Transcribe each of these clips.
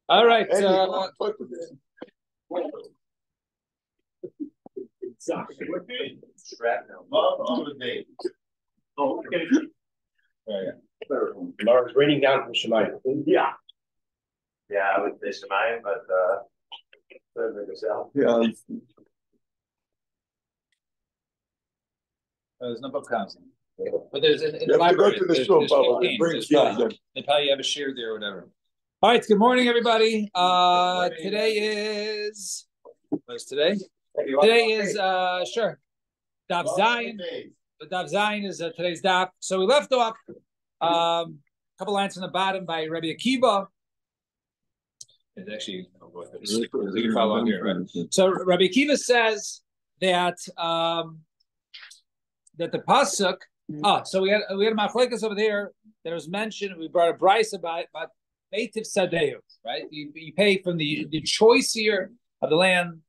All right. Laura's raining down from Shemayim. Yeah, I would say Shemayim, but yeah. There's no book counseling. But there's in the library. They probably have a share there or whatever. All right. Good morning, everybody. Today is what's today? Today is Daf Zayin. Daf Zayin is today's Daf. So we left off a couple lines from the bottom by Rabbi Akiva. It's actually you can follow along here, right? So Rabbi Akiva says that that the pasuk. So we had a machlekes over there that was mentioned. We brought a brisa about native sadeu, right? You pay from the choice here of the land.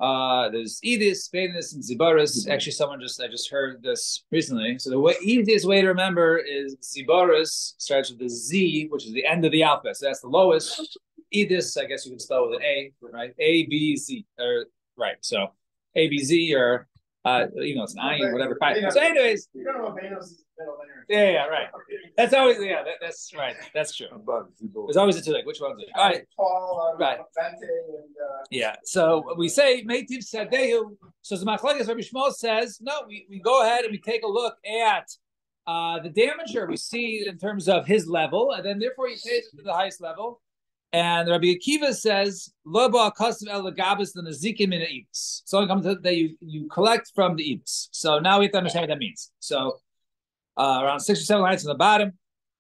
There's edis, beinus, and zibaris. Actually, I just heard this recently. So the easiest way to remember is zibaris starts with the Z, which is the end of the alphabet. So that's the lowest. Edis, I guess you can spell with an A, right? A, B, Z, or right. So A, B, Z, or it's an iron, whatever. So, anyways, you don't know what Beinus is middle linear. Yeah, right. That's always that's right. That's true. There's always a two, like which one's it? All right. Right. Yeah. So we say Meitiv Sadehu. So the Machlekes Rabbi Shmuel says no. We go ahead and we take a look at the damager we see in terms of his level, and then therefore he pays it to the highest level. And Rabbi Akiva says, "Loba custom el legabis the nazikim in the ibis." So it comes that you collect from the ibis. So now we have to understand what that means. So around 6 or 7 lines on the bottom,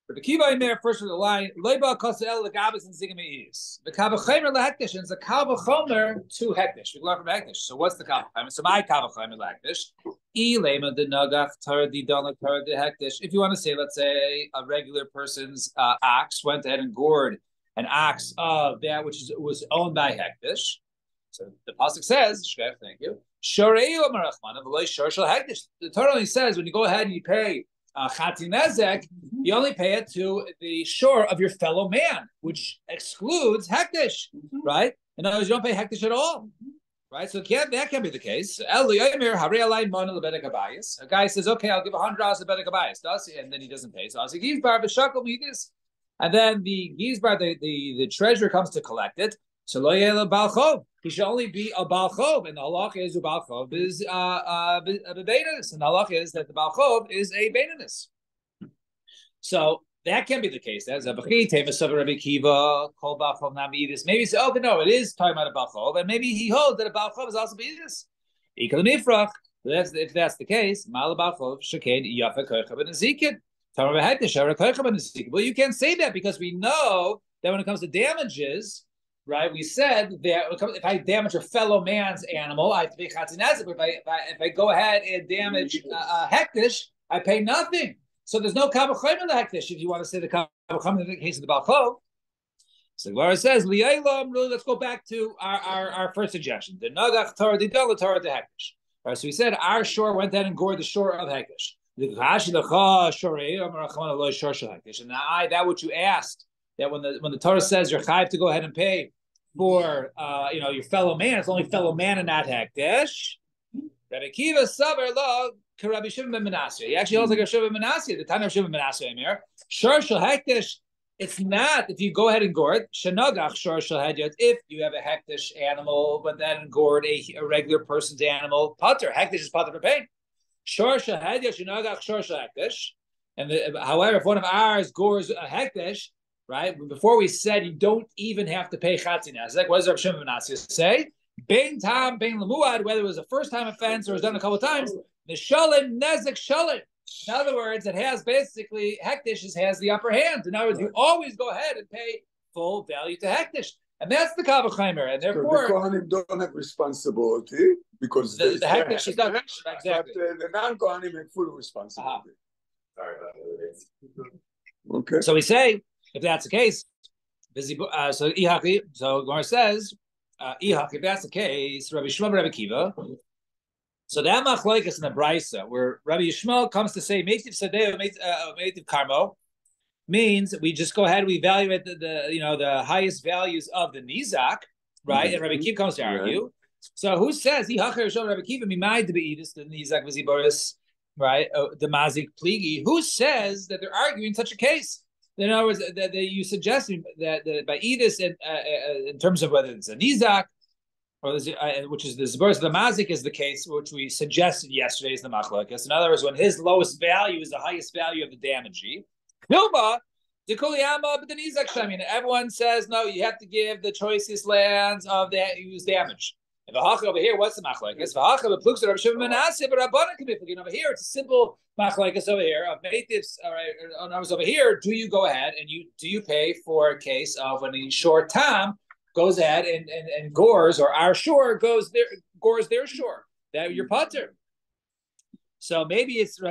Rabbi Akiva in there first with the line, "Loba custom el legabis and nazikim in the ibis." The kavachomer lehektish and the kavachomer to hektish. We learn from hektish. So what's the kavachomer? So my kavachomer lehektish. Ilema the nagach tar di donach tar the hektish. If you want to say, let's say, a regular person's ox went ahead and gored an ox of that which was owned by Hektish. So the pasuk says, thank you. The Torah only says when you go ahead and you pay Chati Nezek, you only pay it to the shore of your fellow man, which excludes Hektish, right? In other words, you don't pay Hektish at all, right? So that can't be the case. A guy says, okay, I'll give $100 to Bedek Abayis, and then he doesn't pay. So I'll say, give bar b'shakel midis. And then the Gizbar, the treasurer comes to collect it. So lo yeh bal chov. He should only be a bal chov, and the halach is a bal chov is a beinus, and the halach is that the bal chov is a beinus. So that can be the case. That's a b'chi tevis of Rabbi Akiva kol bal chov namidis. Maybe he says, okay, no, it is talking about a bal chov, and maybe he holds that a bal chov is also beinus. Ikal mifrach. If that's the case, mal bal chov shekain yafa koycha ben ezekiel. Well, you can't say that because we know that when it comes to damages, right? We said that if I damage a fellow man's animal, I have to pay chatzin. If I go ahead and damage hektish, I pay nothing. So there's no kavachayim in the hektish. If you want to say the kavachayim in the case of the balchov, so where it says li'aylam, let's go back to our first suggestion. The nagach Torah, the Torah, the hektish. All right, so we said our shore went ahead and gored the shore of hektish. And that what you asked, that when the Torah says you're chayav to go ahead and pay for your fellow man, it's only fellow man and not hektish. Rabbi Akiva saber lo Rabbi Shimon ben Manasseh. He actually holds like Rabbi Shimon ben Manasseh. The time of Shimon ben Manasseh Amir. Shor shel hektish. It's not if you go ahead and gore it. Shenagach shor shel hektish. If you have a hektish animal, but then gored a regular person's animal, pater hektish is pater for pain. And however, if one of ours gores a hektish, right? Before we said you don't even have to pay chatzin. Like what does Rav Shimon ben Manasseh say? Bein tam, bein lemuad, whether it was a first time offense or it was done a couple of times, the shalin nezek shalin. In other words, it has basically hektish has the upper hand. In other words, you always go ahead and pay full value to hektish. And that's the kavachimer, and therefore so the Kohanim don't have responsibility because the hektish is not exactly. But the non-Kohanim have full responsibility. Sorry about that. Okay. So we say if that's the case, so Gemara says, if that's the case, Rabbi Shmuel, Rabbi Akiva. So that machlokes in the brisa where Rabbi Yishmael comes to say Meitiv Sadeh, Meitiv Karmo, means we just go ahead, we evaluate the highest values of the nizak, right? And Rabbi Kiva comes to argue. So who says he Rabbi Kiva mimai to be this the nizak viziboris, right? The mazik pligi. Who says that they're arguing such a case? In other words, that you suggesting that by edis in terms of whether it's a nizak or which is the zibur, the mazik is the case which we suggested yesterday is the machlokes. In other words, when his lowest value is the highest value of the damagee. Nilma, the kuliyama, but the nizak shamin. Everyone says no. You have to give the choicest lands of that who's damaged. And over here, what's the machlokes? Over here, it's a simple machlokes over here of natives. All right, over here, do you go ahead and you pay for a case of when the short time goes ahead and gores, or our shore gores their shore, that you're putter. So maybe it's the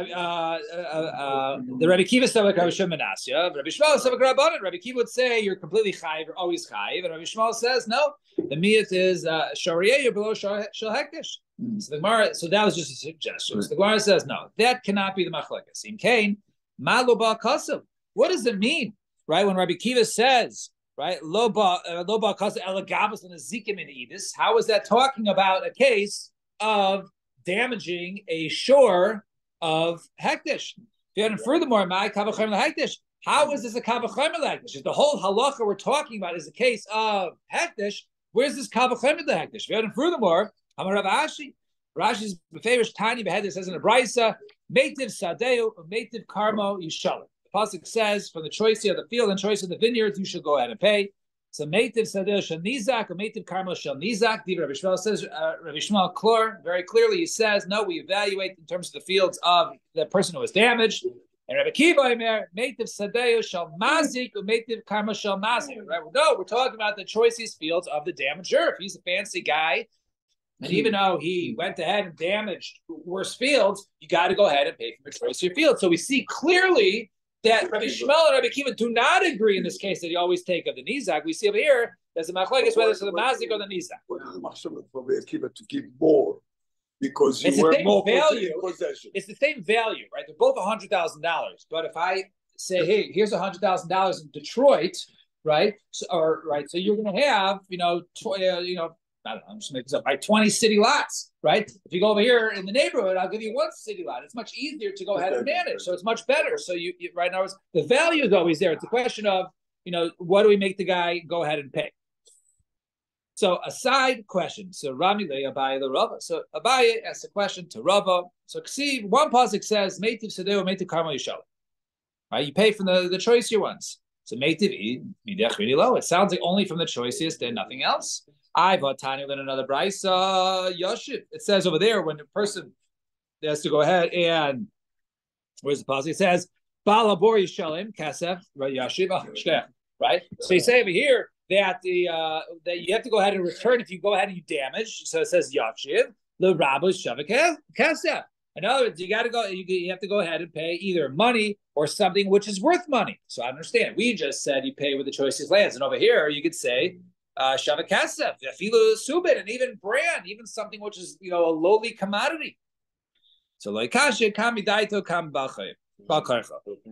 Rabbi Kiva stuff like Rabbi Shimon Menasya, Rabbi Shmuel stuff like Rabbanan. Rabbi Kiva would say you're completely chayiv, you're always chayiv, and Rabbi Shmuel says no. The miyat is shariyah, you're below shal hektish. So the Gemara, so that was just a suggestion. So the Gemara says no, that cannot be the machlekes. In Cain, malo ba kasav. What does it mean, right? When Rabbi Kiva says, right, lo ba kasav elagabas and a zikim in edis, how is that talking about a case of damaging a shore of hektish? And furthermore, my kavachem hektish. How is this a kavachem hektish? If the whole halacha we're talking about is a case of hektish, where's this kavachem hektish? And furthermore, Amar Rav Ashi, Rashi's favorite tiny behead says in a brisa, meitiv sadeu, meitiv karmo yishalim. The pasuk says, from the choice of the field and choice of the vineyards, you should go ahead and pay. So meitiv sadeu shel nizak, or meitiv karmo shel nizak. Rabbi Shmuel says, Rabbi Shmuel Klor, very clearly he says, no, we evaluate in terms of the fields of the person who was damaged. And Rabbi Kiva Omer, meitiv sadeu shel mazik, or meitiv karmo shel mazik. Right? No, we're talking about the choicest fields of the damager. If he's a fancy guy, and even though he went ahead and damaged worse fields, you got to go ahead and pay for the choice of your field. So we see clearly that Rabbi Shmuel and Rabbi Kiva do not agree in this case that you always take of the nizak. We see over here there's a machlokes whether it's the mazik or the nizak. Rabbi Kiva to give more because it's you were more value. Possession. It's the same value, right? They're both $100,000. But if I say, hey, here's $100,000 in Detroit, right? So you're going to have, I don't know, I'm just making this up, by 20 city lots, right? If you go over here in the neighborhood, I'll give you one city lot. It's much easier to go ahead and manage. So it's much better. So you right now, the value is always there. It's a question of, what do we make the guy go ahead and pay? So a side question. So Rami le Abaye the Rava. So Abaye asks a question to Rava. So see, one pasuk says, Meitiv Sedeu, Meitiv Karmo Yishal. Right? You pay from the choicier ones. So Meitiv Midech really low. It sounds like only from the choicest and nothing else. I bought Tanya in another brisa Yoshiv. It says over there when the person has to go ahead and where's the pasuk? It says Balabor Yishalim Kasef Yoshiv Shkech. Right. So you say over here that that you have to go ahead and return if you go ahead and you damage. So it says Yoshiv the Rabbi Shavak Kasef. In other words, you got to go. You have to go ahead and pay either money or something which is worth money. So I understand. We just said you pay with the choicest lands, and over here you could say. Shavak Kasef, Filu Subit, and even brand, even something which is a lowly commodity. So like Kasha, Kami Daito, Kam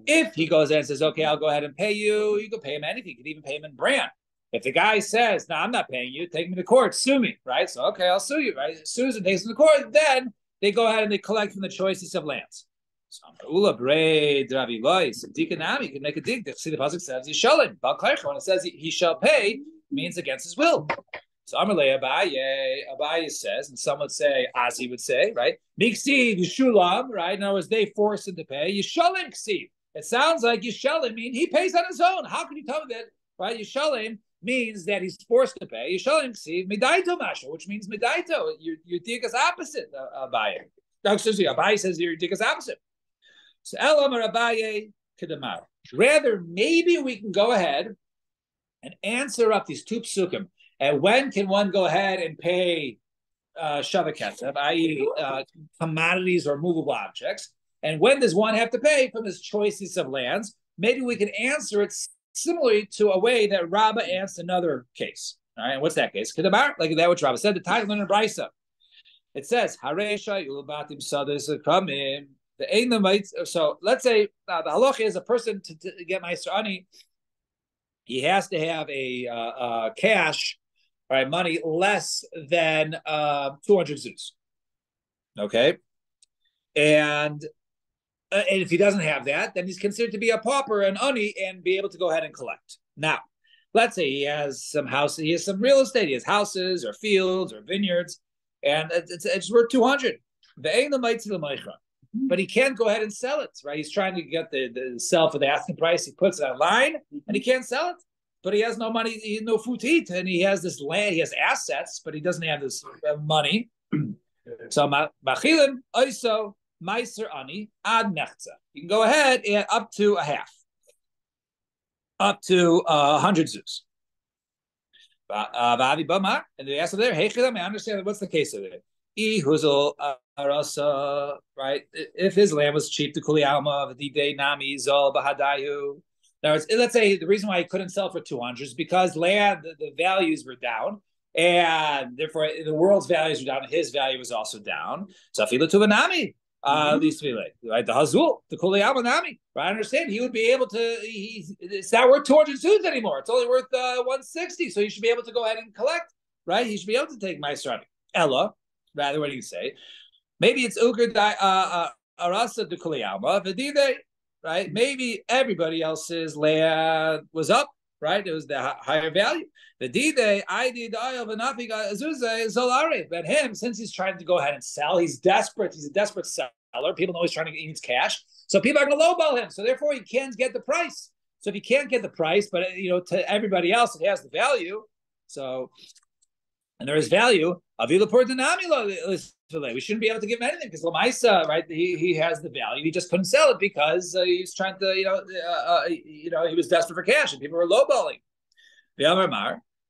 if he goes in and says, okay, I'll go ahead and pay you, you can pay him anything, you can even pay him in brand. If the guy says, no, I'm not paying you, take me to court, sue me, right? So okay, I'll sue you, right? Sues and takes him to court, then they go ahead and they collect from the choicest of lands. So Ula Braid Ravi Lois, Dikanami, you can make a dig. See the pasuk says he shall in. When it says he shall pay, means against his will. So Amalei Abaye says, and some would say, as he would say, right? Miksiv Yishulam, right? In other words, they force him to pay. Yishalim Ksiv. It sounds like Yishalim mean he pays on his own. How can you tell me that? Right? Yishalim means that he's forced to pay. Yishalim Ksiv Midaito Masha, which means Midaito. Your dik is opposite Abaye. No, excuse me, Abaye says your dik is opposite. So Elam or Abaye Kedamar. Rather, maybe we can go ahead and answer up these two psukim. And when can one go ahead and pay Shavak Kasef, i.e. Commodities or movable objects? And when does one have to pay from his choicest of lands? Maybe we can answer it similarly to a way that Rabbah answered another case. All right, and what's that case? Like that which Rabbah said, the title in the Brisa. It says, Haresha Yulabatim Sadis Kamim. So let's say the halacha is a person to get Meiser Ani, he has to have a cash, right, money less than 200 zuz. Okay, and if he doesn't have that, then he's considered to be a pauper, an ani, and be able to go ahead and collect. Now, let's say he has some house, he has some real estate, he has houses or fields or vineyards, and it's worth 200. But he can't go ahead and sell it, right? He's trying to get the sell for the asking price. He puts it online, and he can't sell it. But he has no money, he has no food to eat, and he has this land, he has assets, but he doesn't have this money. So machilin oiso meiser ani ad mechza. You can go ahead and up to a half, up to 100 zuz. And they ask there, hey, I understand what's the case of it. Right? If his land was cheap, the kuli alma, the day nami zol bahadayu. Let's say the reason why he couldn't sell for 200 is because land, the values were down, and therefore the world's values were down, and his value was also down. So if he looked to a nami, right, the hazul, the kuli alma nami, right? I understand he would be able to. It's not worth 200 zuz anymore. It's only worth 160. So he should be able to go ahead and collect, right? He should be able to take my starting Ella. Rather, what do you say? Maybe it's uker arasa de kuli alma v'dide. Right? Maybe everybody else's land was up, right? It was the higher value. The D-Day, I did but him, since he's trying to go ahead and sell, he's desperate. He's a desperate seller. People know he's trying to get his cash. So people are going to lowball him. So therefore, he can't get the price. So if he can't get the price, but to everybody else, it has the value. So, and there is value. We shouldn't be able to give him anything because Lamaisa, right? He has the value. He just couldn't sell it because he's trying to, he was desperate for cash and people were lowballing.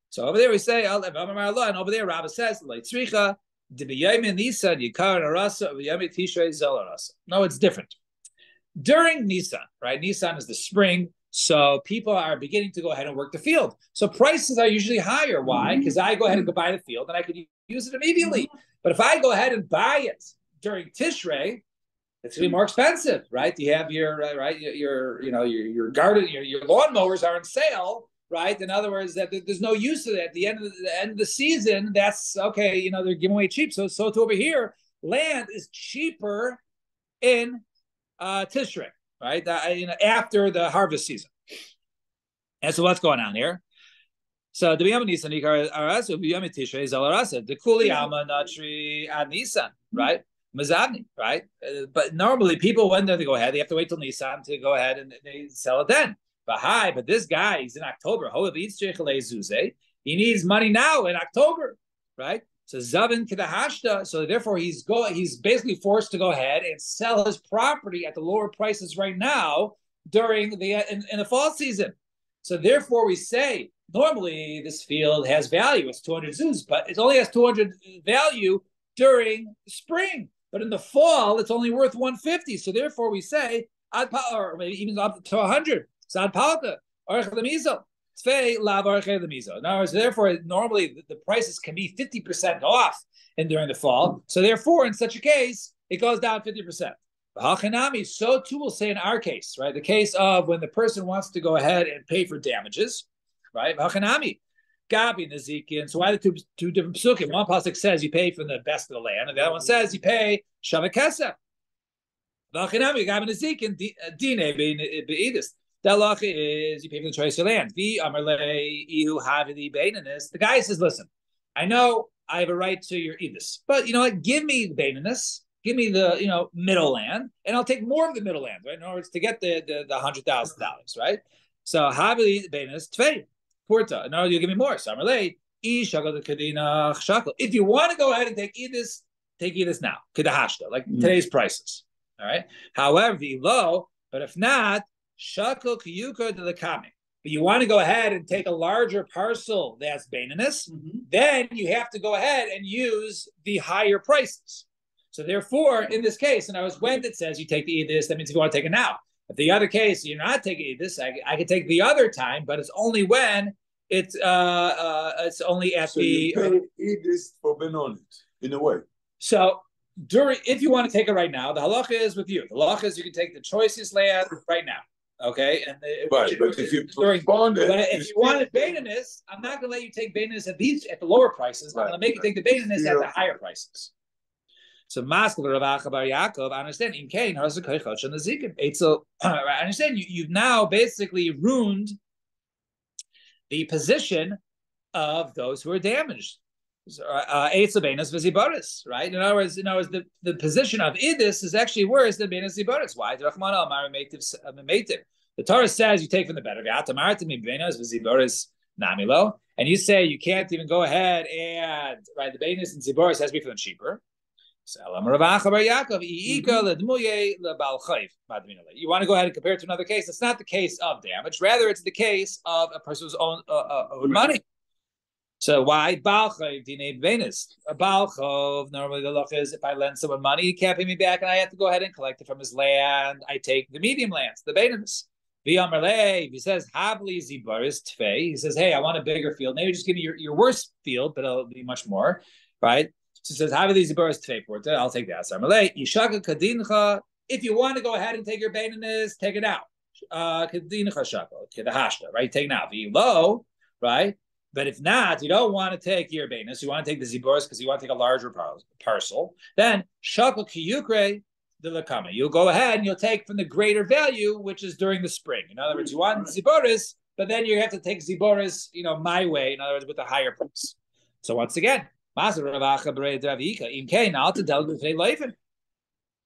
So over there we say, and over there Rabbi says, no, it's different. During Nisan, right? Nisan is the spring. So people are beginning to go ahead and work the field. So prices are usually higher. Why? Because I go ahead and go buy the field and I could use it immediately. But if I go ahead and buy it during Tishrei, it's going to be more expensive, right? You have your your garden, your lawnmowers are on sale, right? In other words, that there's no use of it at the end of the season. That's okay. They're giving away cheap. So to over here, land is cheaper in Tishrei, right? After the harvest season. And so what's going on here? So the Nisan the Kuli Alma Natri ad Nisan, right? Mazavni, right? But normally people, when they go ahead, they have to wait till Nisan to go ahead and they sell it then. But this guy, he's in October. He needs money now in October, right? So Zavin Kedahashta. So therefore he's basically forced to go ahead and sell his property at the lower prices right now during in the fall season. So therefore we say normally this field has value. It's 200 zuz, but it only has 200 value during spring. But in the fall, it's only worth 150. So therefore we say, or maybe even up to 100. Sad palka, orche lemizo. In other words, therefore, normally the prices can be 50% off during the fall. So therefore, in such a case, it goes down 50%. So too we'll say in our case, right? The case of when the person wants to go ahead and pay for damages, right? Gabi Nazikin. So why the two different psukim? One pasuk says you pay from the best of the land, and the other one says you pay shavakesa. Gabi Nazikin dine beidis. The halacha is you pay for the choice of land. The guy says, listen, I know I have a right to your edus, but you know what? Give me the baininess, give me the middle land, and I'll take more of the middle land, right? In order to get the $100,000, right? So havili baininess tvei porta. No, you give me more. So if you want to go ahead and take edus now, kedahashta, like today's prices. All right. However, low, but if not, shakal kiyuka to the kami. But you want to go ahead and take a larger parcel that's baininess, then you have to go ahead and use the higher prices. So therefore, in this case, and I was when it says you take the edis, that means if you want to take it now. If the other case you're not taking edis, I could take the other time, but it's only when it's only at so the you pay edis for Benonit in a way. So if you want to take it right now, the halacha is with you. The halacha is you can take the choicest land right now. Okay, and Right, but if you postpone it, but if you wanted Baitinus, I'm not going to let you take Baitinus at the lower prices. I'm going to make you take the Baitinus at the higher prices. So Maskal Rav Bar Yaakov, I understand. In Kain, I understand you've now basically ruined the position of those who are damaged. Right? In other words, the position of Idis is actually worse than Beinas Zibaris. Why? The Torah says you take from the better. And you say you can't even go ahead and right the Beinas and Zibaris has to be from the cheaper. You want to go ahead and compare it to another case. It's not the case of damage. Rather, it's the case of a person who's owed money. So why Balchov Dine Venus? A Balchov, normally the law is if I lend someone money, he can't pay me back, and I have to go ahead and collect it from his land. I take the medium lands, the Venus. He says, Havli Zibaris Tfei. He says, hey, I want a bigger field. Maybe just give me your worst field, but it'll be much more, right? So he says, Havli Zibaris Tfei Porta. I'll take that. Ishaka Kadincha. If you want to go ahead and take your Venus, take it out. Kadincha Shako, Kedahashta, right? Take it out. Low, right? But if not, you don't want to take your Bainis, you want to take the Ziboris because you want to take a larger parcel, then Shakal Kiyukre de Lakama. You'll go ahead and you'll take from the greater value, which is during the spring. In other words, you want Ziboris, but then you have to take Ziboris, my way, in other words, with a higher price. So once again,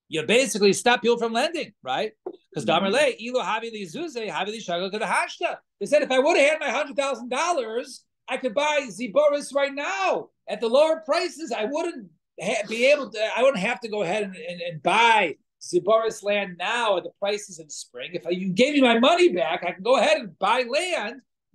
you basically stop people from lending, right? Because they said if I would have had my $100,000, I could buy Ziboris right now at the lower prices. I wouldn't be able to. I wouldn't have to go ahead and buy Ziboris land now at the prices in spring. If you gave me my money back, I can go ahead and buy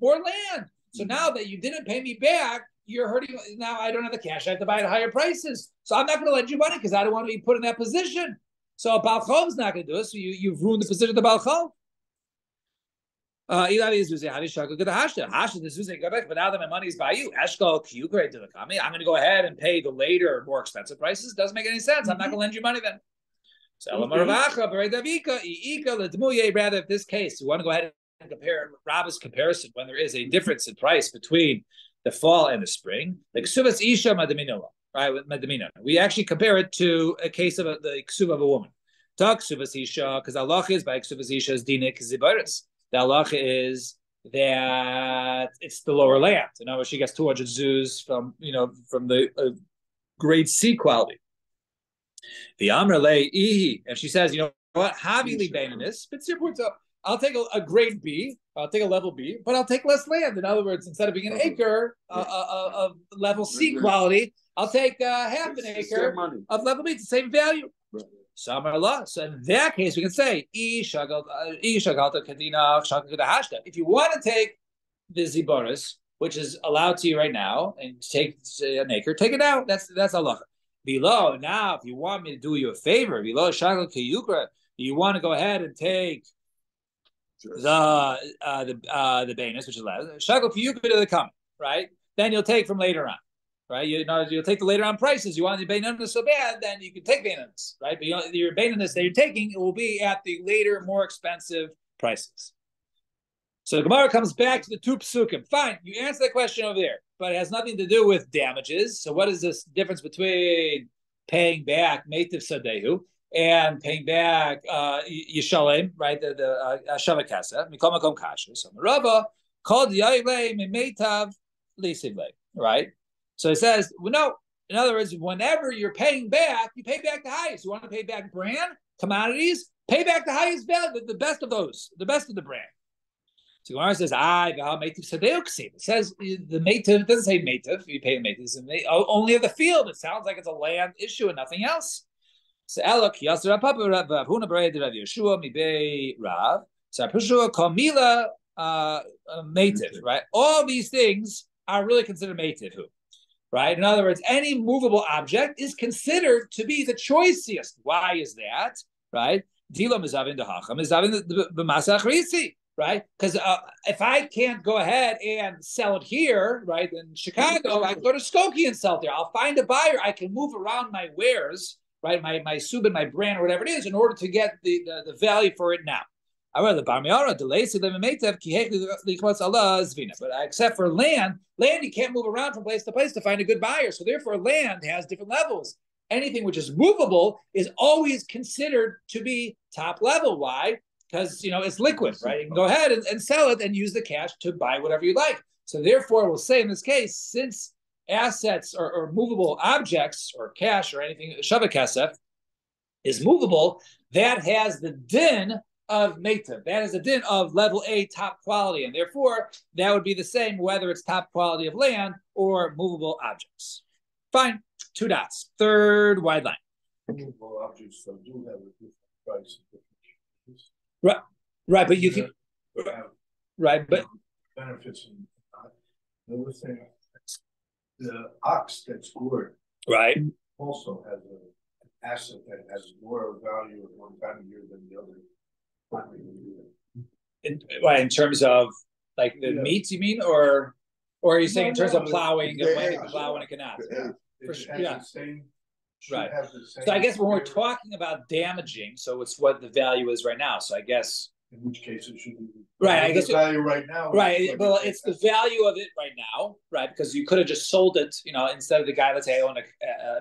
more land. So now that you didn't pay me back, you're hurting. Now I don't have the cash. I have to buy at higher prices. So I'm not going to lend you money because I don't want to be put in that position. So a Baal Chov is not going to do it. So you've ruined the position of the Baal Chov. But now that my money is by you, I'm going to go ahead and pay the later, more expensive prices. Doesn't make any sense. I'm not going to lend you money then. So rather, if this case, you want to go ahead and compare Rabba's comparison when there is a difference in price between the fall and the spring, like Ksuvas Isha Madaminola, right? With Madamina. We actually compare it to a case of the Ksuv of a woman. Talk Ksuvas Isha, because Allah is by Ksuvas Isha's Dinik Zibaris. The halacha is that it's the lower land. In other words, she gets 200 zoos from the grade C quality. The Amr lay ihi, if she says, you know what, havili baininus, I'll take a grade B, I'll take a level B, but I'll take less land. In other words, instead of being an acre of level C quality, I'll take half an acre of level B. It's the same value. So in that case, we can say, if you want to take the Ziboris, which is allowed to you right now, and take an acre, take it out. That's halacha. Below, now, if you want me to do you a favor, below Shakal Kiyukra, you want to go ahead and take the Bainis, which is allowed. Shakal Kiyukra to the coming, right? Then you'll take from later on. Right, you'll take the later on prices. You want the Beinunus so bad, then you can take Beinunus, right? But your Beinunus that you're taking, it will be at the later, more expensive prices. So the Gemara comes back to the two psukim. Fine, you answer that question over there, but it has nothing to do with damages. So what is this difference between paying back Meitiv Sadehu and paying back Yishalem, right? The Shavakasa, Mikol Makom Kasha. So Rava called Yailei Meitav Lisivle, right? So it says, well, no. In other words, whenever you're paying back, you pay back the highest. You want to pay back brand, commodities, pay back the highest value, the best of those, the best of the brand. So Gemara says, it says the Meitiv, it doesn't say Meitiv, you pay the Meitiv, only of the field. It sounds like it's a land issue and nothing else. So Elok, Yasser Papa Rav Huna B'Rei Rav Yeshua Mibei Rav. So Peshua Kamila Meitiv, right? All these things are really considered Meitiv. Right? In other words, any movable object is considered to be the choicest. Why is that? Right? Right? Because if I can't go ahead and sell it here, right, in Chicago, I can go to Skokie and sell it there. I'll find a buyer. I can move around my wares, right, my subin, my brand, or whatever it is, in order to get the value for it now. However, but except for land you can't move around from place to place to find a good buyer. So therefore, land has different levels. Anything which is movable is always considered to be top level. Why? Because it's liquid, right? You can go ahead and sell it and use the cash to buy whatever you like. So therefore, we'll say in this case, since assets or movable objects or cash or anything, Shavah Kesef is movable, that has the din of Meitiv. That is a din of level A, top quality. And therefore, that would be the same whether it's top quality of land or movable objects. Fine. 2 dots. Third wide line. Movable objects do have a different price. Right, but you can. Right, but benefits. Another thing, the ox that's gored also has an asset that has more value at one time of year than the other. In terms of like the meats, you mean, or are you saying in terms of plowing and when it can plow and it cannot? Right. So I guess when we're talking about damaging, so it's what the value is right now. So I guess in which case it should be right. I guess the value right now. Right. Well, it's the value of it right now, right? Because you could have just sold it, instead of the guy. Let's say I owned an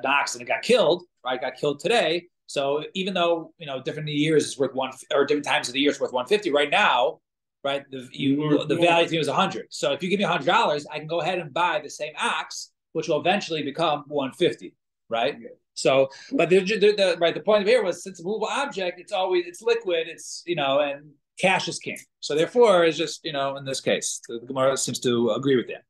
ox and it got killed. Right, got killed today. So even though different years is worth one, or different times of the year it's worth 150. Right now, right, the value to me was 100. So if you give me $100, I can go ahead and buy the same ox, which will eventually become 150. Right. Yeah. So, but the point of here was, since a movable object, it's liquid, and cash is king. So therefore, it's just in this case, the Gemara seems to agree with that.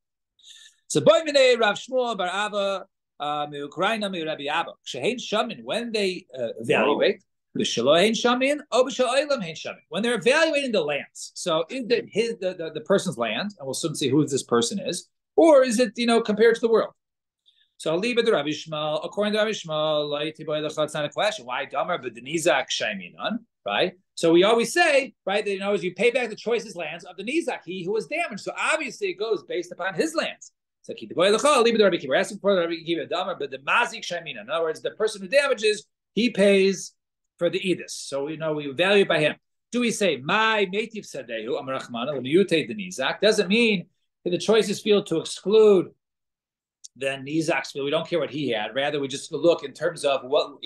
So boy minei Rav Shmuel bar Abba miUkraina miRabbi Abba shehein shamin, when they evaluate b'shelo hein shamin or b'shelo olam hein shamin, when they're evaluating the lands. So is it the person's land, and we'll soon see who this person is, or is it compared to the world? So I'll leave it to Rabbi Shmuel. According to Rabbi Shmuel, it's not a question. Why Damar b'denizak shaiminon? Right. So we always say, right, that as you pay back the choicest lands of the nizak, he who was damaged. So obviously it goes based upon his lands. So keep the boy lecha, leave it to Rabbi Kiva. We're asking for Rabbi Kiva Damar, but the mazik shaiminon. In other words, the person who damages, he pays for the edis. So we value it by him. Do we say my native sadehu amarachmana l'miyutei the nizak? Doesn't mean that the choicest field to exclude then Nizak's field. We don't care what he had. Rather, we just look in terms of what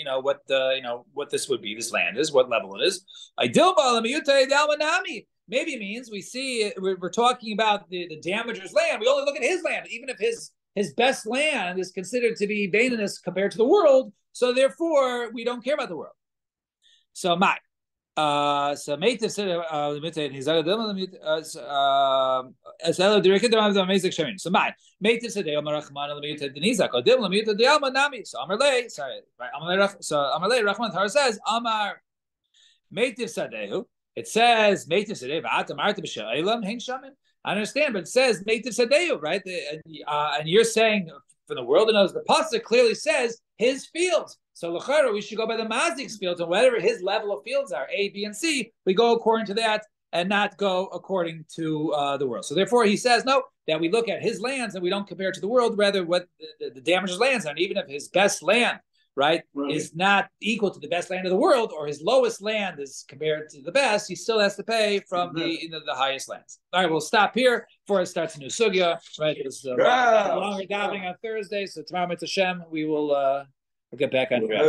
this would be. This land is what level it is. Maybe it means we see we're talking about the damager's land. We only look at his land, even if his best land is considered to be Baininus compared to the world. So therefore, we don't care about the world. So my. So Meitiv said so my Meitiv said so Amarle, sorry, right? So Amarle Rahman Tar says Amar Meitiv Sadehu. It says Meitiv Sadehu I understand, but it says Meitiv Sadehu, right? And you're saying from the world, and the pasuk clearly says his fields. So l'chara, we should go by the mazik's fields, and whatever his level of fields are, A, B, and C, we go according to that and not go according to the world. So therefore, he says no, that we look at his lands and we don't compare it to the world, rather what the damager's lands are. And even if his best land, right, is not equal to the best land of the world, or his lowest land is compared to the best, he still has to pay from the highest lands. All right, we'll stop here before it starts a new sugya. Right, it's longer davening on Thursday, so tomorrow, Mitzvah Hashem, we will. We'll get back on track.